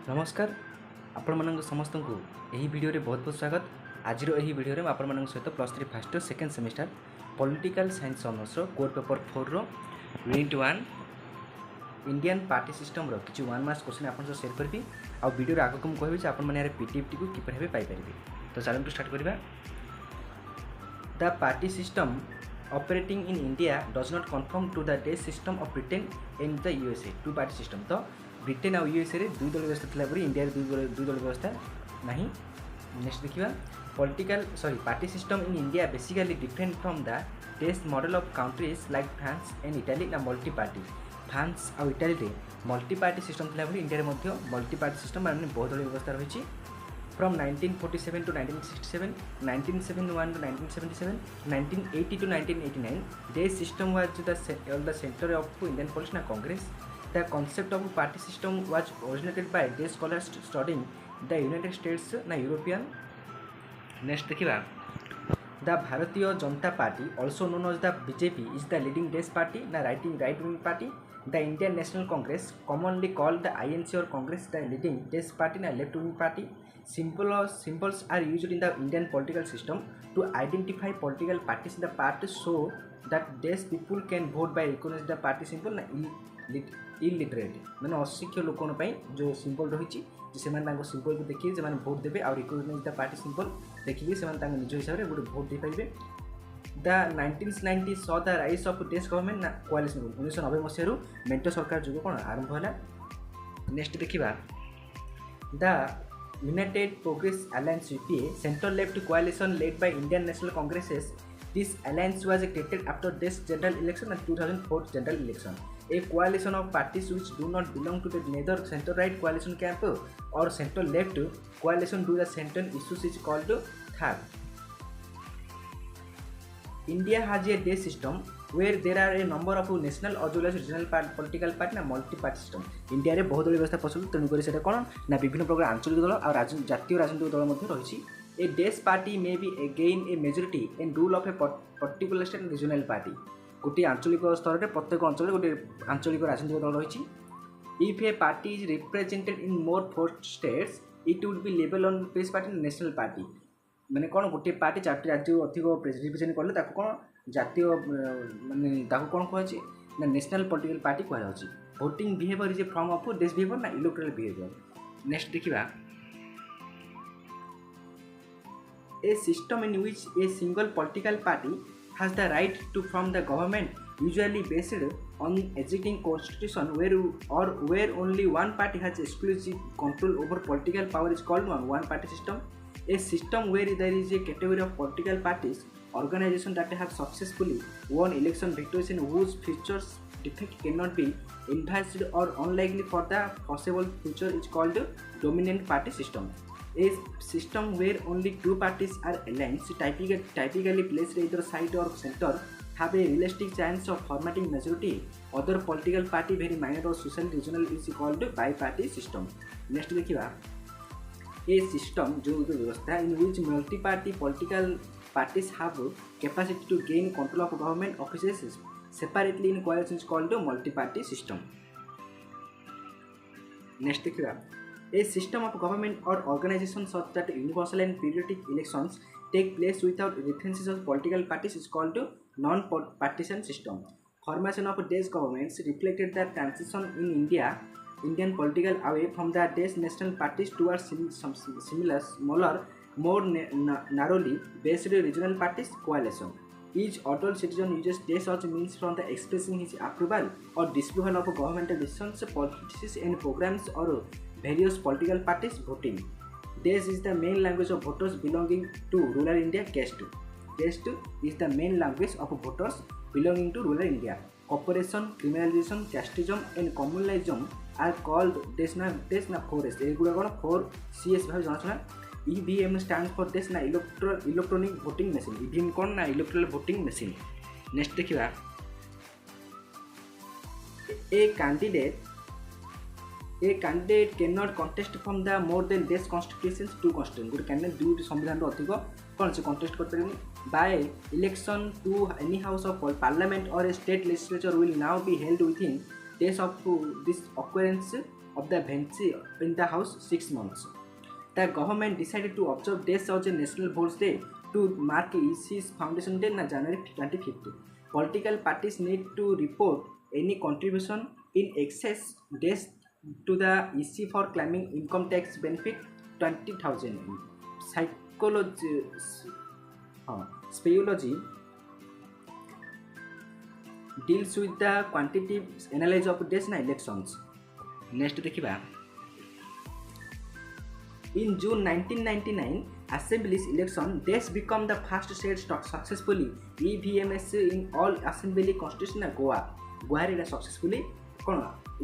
नमस्कार आपण मानक समस्त को यही वीडियो रे बहुत बहुत स्वागत। आज यही वीडियो रे आपण मानक सहित +3 first second semester political science honours core paper 4 रो यूनिट 1 इंडियन पार्टी सिस्टम रो किछि 1 मार्क्स क्वेश्चन आपन से शेयर करबी आ वीडियो रे आगो कम कहबी जे आपण माने यार पीडीएफ टी को किपर हेबे पाई परिबे। तो चलन टू स्टार्ट करबा। The party system operating in India does not conform to the Dutch system of Britain and the USA two party system। तो ब्रिटेन और यूएसए रे दुई दल व्यवस्था थिला परी इंडिया रे दुई दल व्यवस्था नहीं। नेक्स्ट देखिबा political party system in India basically different from the test model of countries like France and Italy ना मल्टी पार्टी। फ्रांस और इटाली रे मल्टी पार्टी सिस्टम थिला परी इंडिया रे मध्य मल्टी पार्टी सिस्टम माने बहुत दल व्यवस्था रहिछि। From 1947 to 1967, 1971 to 1977, 1980 to 1989, this system was the center of Indian politics na Congress. The concept of party system was originated by Dutch scholars studying the United States na European। Next देखिबा the Bharatiya Janata Party, also known as the BJP, is the leading Dutch party na right-wing party। The Indian National Congress, commonly called the INC or Congress, the leading Dutch party na left-wing party। Symbols are used in the Indian political system to identify political parties। The parties show that Dutch people can vote by recognizing the party symbol na illiterate माने अशिक्षित लोकन पई जो symbol रहिछि जे सेमान तांको symbol को देखि जे माने वोट देबे और रिकॉग्नाइज द पार्टी सिंबल देखि सेमान तांको निज हिसाब रे गुड वोट दे पाइबे। The 1990 saw the rise of देश गवर्नमेंट ना कोअलिशन 1990 मसिया रु मेंटो सरकार जुग कोन आरंभ होला। नेक्स्ट देखिबा the United Progressive Alliance UPA centre left coalition led by Indian National Congress's. This alliance was created after this general election and 2004 general election। A coalition of parties which do not belong to the neither center right coalition camp or center left coalition to the center issues is called THAB। India has a day system where there are a number of national as well as regional political party na multi party system। India रे बहुत दल व्यवस्था पसंद तेणु करी सेटा कोन ना विभिन्न प्रकार आंचलिक दल और जातीय राजनीतिक दल मध्ये रहिछि। A Dutch party may be gain a majority in rule of a particular state and regional party। गोटे आंचलिक स्तर रे प्रत्येक अंचल रे गोटे आंचलिक राजनीतिक दल रहिछि। If a party is represented in more 4 states it would be labeled on Dutch party national party। माने कोन गोटे पार्टी चारटी राज्य अधिक रिप्रेजेंट करले ताको कोन जातीय माने ताको कोन कहै छै ना नेशनल पॉलिटिकल पार्टी कहै छै। Voting behaviour is a form of देश बिहेवियर ना इलेक्टोरल बिहेवियर। नेक्स्ट देखिबा a system in which a single political party has the right to form the government usually based on existing constitution where only one party has exclusive control over political power is called one party system। A system where there is a category of political parties organizations that have successfully won election victories and whose future defeat cannot be envisaged or unlikely for the foreseeable future is called dominant party system। A system where only two parties are aligned typically placed either side or center have a realistic chance of formating majority other political party very minor or social regional is called bi-party system। next देखिबा a system जो व्यवस्था in which multi-party political parties have capacity to gain control of government offices separately in coalition is called multi-party system। next देखिबा a system of government or organization such that universal and periodic elections take place without references of political parties is called non-partisan system। Formation of Dutch governments reflected the transition in Indian political away from the Dutch national parties towards similar, smaller, more narrowly based regional parties coalition। Each adult citizen uses Dutch as means from the expressing his approval or disapproval of governmental decisions, policies and programs or various political parties voting। This is the main language of voters belonging to rural India। Caste is the main language of voters belonging to rural India। Corporation, criminalization, casteism and communalism are called desna 4S। एगुडा कोन 4CS भाव जाना EVM stands for desna electronic voting machine। EVM कोन ना electoral voting machine। next देखिबा a candidate cannot contest from the more than Dutch constitutions two constitutions। Good candidate दुटी संविधान रो अधिक कोन से contest कर परनी by election to any house of parliament or a state legislature will now be held within days of this occurrence of the vacancy in the House 6 months. The government decided to observe days as a National Votes Day to mark EC's foundation day na January 25th. Political parties need to report any contribution in excess days to the EC for claiming income tax benefit 20,000. Speleology deals with the quantitative analysis of days na elections. Next देखिबा in June 1999 Assembly's election, days become the first state successfully EVMS in all assembly constitution Goa. Goa रे successfully कोन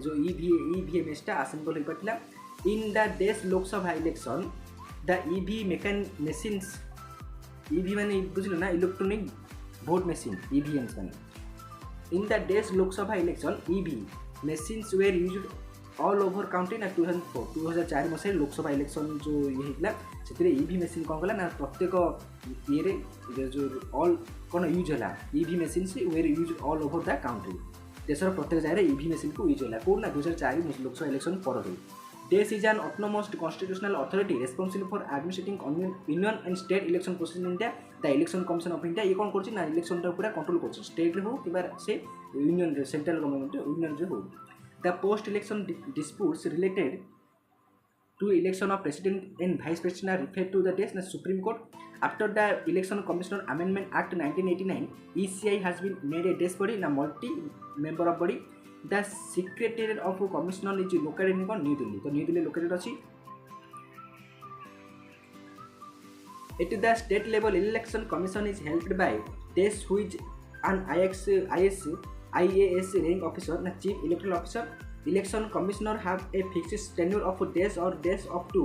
जो EVMS टा assemble होई पटला. In the days Lok Sabha election, the EV machines EV माने बुझलो ना electronic vote machine EVMs माने. In the days Lok Sabha election, EV machines were used all over country ना 2004 मसीह लोकसभा इलेक्शन जो ये हिला से ईवी मशीन कौन कला ना प्रत्येक ये जो ऑल कौन यूज है ईवी मशीन से were use all over the country देशर प्रत्येक जगह ईवी मशीन को यूज है कौन ना 2004 लोकसभा इलेक्शन पर हुई. देश is an autonomous constitutional authority responsible for administrating union and state election process in India. The election commission of India ये कौन कर इलेक्शन पूरा कंट्रोल कर स्टेट रे हो कि से यूनियन सेंट्रल गवर्नमेंट यूनियन रे हो. The post-election disputes related to election of president and vice president are referred to the days in the Supreme Court. After the Election Commissioner Amendment Act 1989, ECI has been made a desk body and a multi-member body. The Secretariat of Commissioner is located in New Delhi. So New Delhi located achi. At the state level, Election Commission is helped by days which an IAS rank officer na chief electoral officer. Election commissioner have a fixed tenure of days or days up to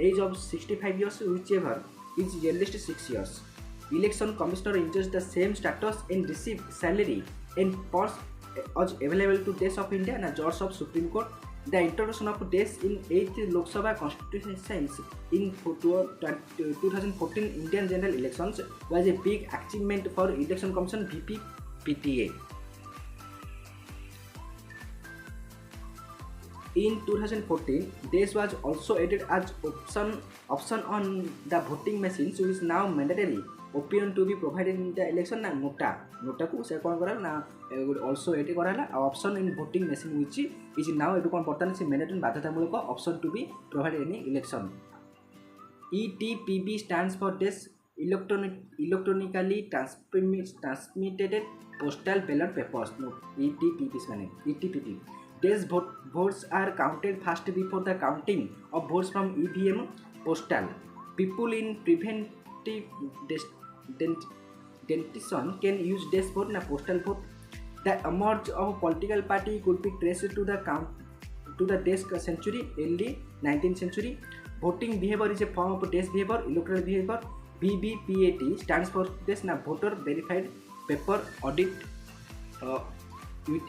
age of 65 years whichever is earliest 6 years. Election commissioner enjoys the same status and receive salary and powers as available to days of India and judge of Supreme Court. The introduction of days in 8th Lok Sabha constituencies in 2014 Indian general elections was a big achievement for Election Commission VPPTA. In 2014, days was also added as option on the voting machines, which is now mandatory opinion to be provided in the election. Na nota को से कौन करा ना also added करा ला option in voting machine which is now एटू कौन पड़ता है से mandatory बाध्यतामूलक option to be provided in election. ETPB stands for days electronically transmitted postal ballot papers. No, ETPP माने ETPP. Days votes are counted first before the counting of votes from EVM postal. People in preventive dentition can use days vote na postal vote. The emergence of political party could be traced to the days century, early 19th century. Voting behavior is a form of days behavior. Electoral behavior BBPAT stands for days na voter verified paper audit with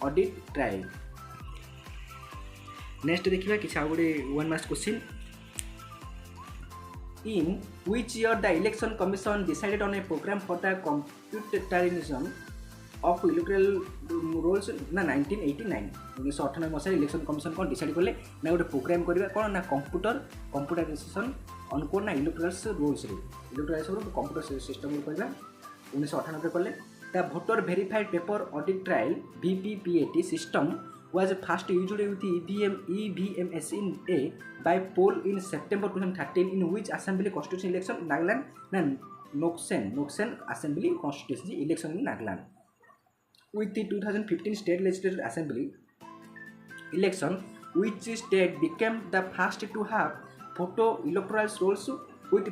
audit trial. Next देखिबा किछा गोटे 1 marks question. In which year the Election Commission decided on a program for the computerization of electoral rolls ना 1989 1998 मसीह election commission कौन decide कले ना गोटे programme करबा कौन ना कंप्यूटराइजेशन ऑन कोन ना इलेक्टोरल रोल्स रे इलेक्टोरल कंप्यूटर सिस्टम करबा 1998 कले. The voter verified paper audit trial VPPAT system was first used with EVMS in A by poll in September 2013 in which assembly constituency election Nagaland na Noksen assembly constituency election in Nagaland. With the 2015 state legislative assembly election, which state became the first to have photo electoral rolls with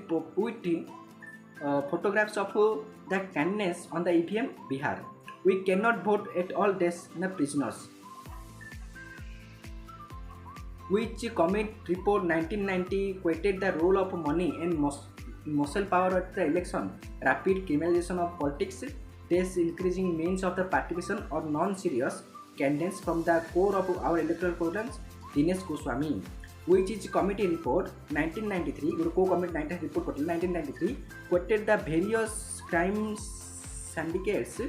photographs of the candidates on the EVM? Bihar. We cannot vote at all days na prisoners. Which commit report 1990 quoted the role of money and muscle power at the election, rapid criminalization of politics, thus increasing means of the participation or non-serious candidates from the core of our electoral programs. Dinesh Goswami. Which is committee report 1993 co-committee 1993 report 1993 quoted the various crime syndicates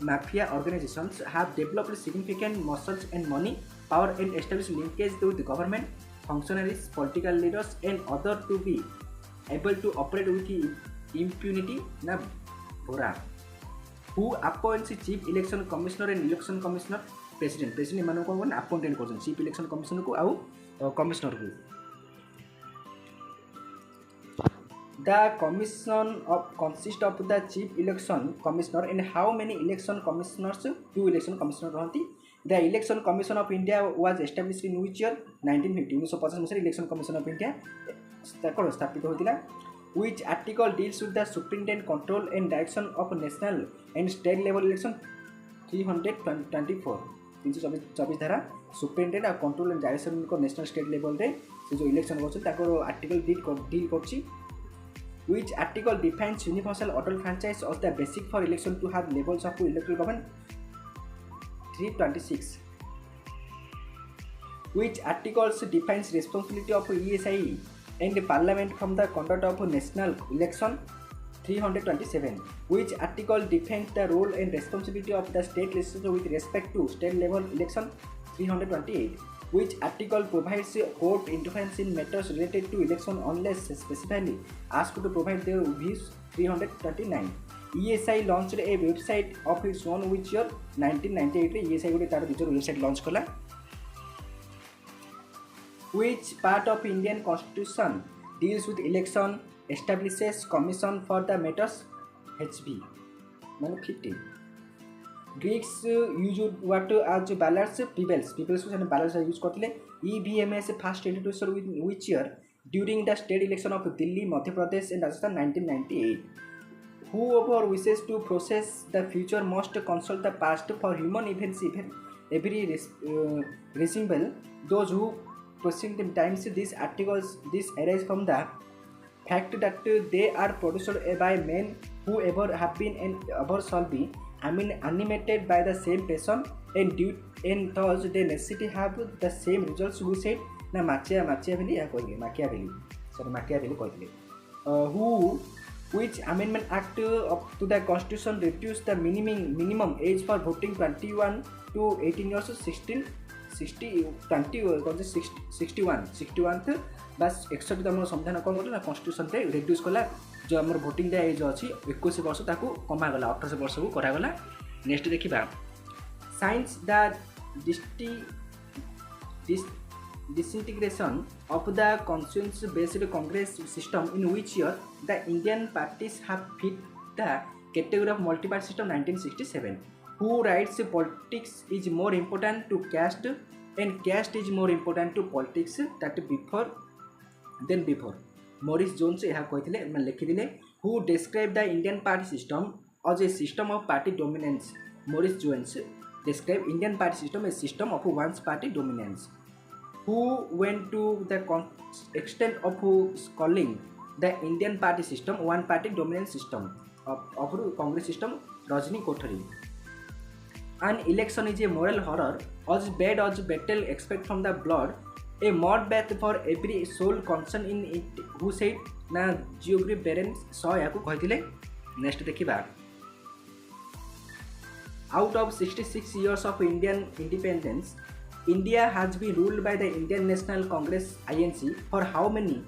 mafia organizations have developed significant muscles and money power and establish linkage with government, functionaries, political leaders and other to be able to operate with impunity na bora. Who appoints chief election commissioner and election commissioner? President एमान को appointment कर chief election commissioner को आउ commissioner को. The commission consists of the chief election commissioner and how many election commissioners? 2 election commissioners रहती. The election commission of India was established in which year? 1950. 1950 Masih election commission of India स्थापित होतिला. Which article deals with the superintendent control and direction of national and state level election? 324. 324 धारा superintendent और control and direction को national state level रे से जो election होछ ताको article deal करछि. Which article defines universal auto franchise as the basic for election to have levels of electoral government? 326. Which articles defines responsibility of ESI and Parliament from the conduct of national election? 327. Which article defines the role and responsibility of the state legislature with respect to state level election? 328. Which article provides court interference in matters related to election unless specifically asked to provide their views? 329. ESI launched a website of its own which year? 1998. ESI गोटे तार निजर website launch कला. Which part of Indian Constitution deals with election, establishes commission for the matters? HB. माने 15. Greeks used what as ballots? Peoples को से ballots use करथिले. EVMS first introduced with which year? During the state election of Delhi, Madhya Pradesh and Rajasthan 1998. Whoever wishes to process the future must consult the past for human events every resemble those who precede them times. These articles arise from the fact that they are produced by men who ever have been and ever shall be animated by the same passion and thus they necessarily have the same results. Who said na Machiavelli या कोई Machiavelli कहले. Which amendment act to the constitution reduced the minimum age for voting 21 to 18 years? 61 बस 61 तम संविधान कौन करला constitution रे reduce कला जो हमर वोटिंग दा एज अछि 21 वर्ष ताकू कमा गला 18 वर्ष को करा गला. नेक्स्ट देखिबा science the disintegration of the consensus based congress system in which year the Indian parties have fit the category of multi-party system? 1967. Who writes politics is more important to caste and caste is more important to politics that before? Morris Jones यह कहथिले मैं लिखिदिले. Who described the Indian party system as a system of party dominance? Morris Jones described Indian party system as a system of one party dominance. Who went to the extent of calling the Indian party system one party dominance system of Congress system? Rajni Kothari. An election is a moral horror as bad as battle expect from the blood, a mud bath for every soul concerned in it. Who said na Geoffrey Behrens saw याकू कहथिले. Next देखिबा out of 66 years of Indian independence, India has been ruled by the Indian National Congress (INC) for how many?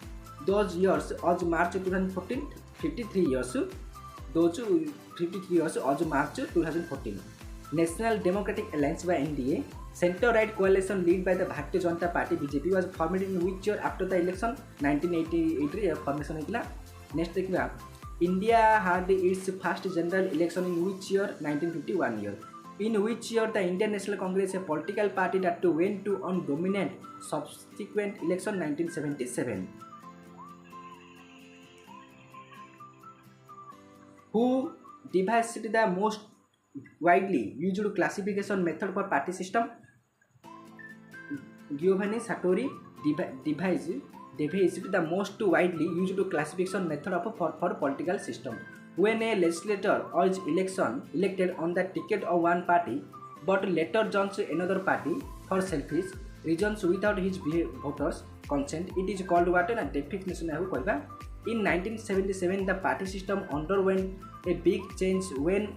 Those years as March 2014, 53 years. Those 53 years as March 2014. National Democratic Alliance by NDA, center-right coalition led by the Bharatiya Janata Party (BJP) was formed in which year after the election? 1988 formation होइला. Next देखिबा India had its first general election in which year? 1951 year. In which year the Indian National Congress, a political party that went to on dominant subsequent election? 1977. Who devised the most widely used classification method for party system? Giovanni Sartori devised the most widely used classification method for political system. When a legislator is elected on the ticket of one party but later joins another party for selfish reasons without his voters' consent, it is called what? A definition I will call. In 1977, the party system underwent a big change when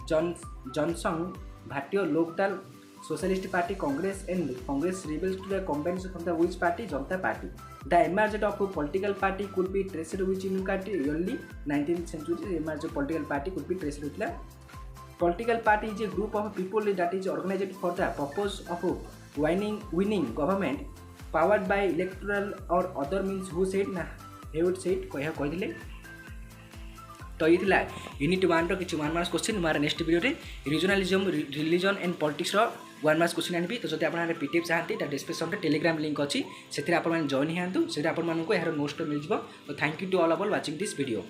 Johnson Bharatiya Lokdal Socialist Party, Congress, and Congress rebels to the combination from the which party? Janata Party. The emergence of a political party could be traced which in early 19th century. Emergence of political party could be traced with the political party is a group of people that is organized for the purpose of winning government powered by electoral or other means. Who said ना Heywood said कहिदिले तो ये थिला unit 1 रो किछि 1 marks question मार next video रे regionalism religion and politics रो 1 मार्क्स क्वेश्चन आनबी तो जदि आपन पीडीएफ चाहती ता डिस्क्रिप्शन रे टेलीग्राम लिंक अछि सेथिरे आपन जॉइन हियांतु सेथिरे आपन मानको यार नोट्स मिल जिवो तो thank you to all watching this video.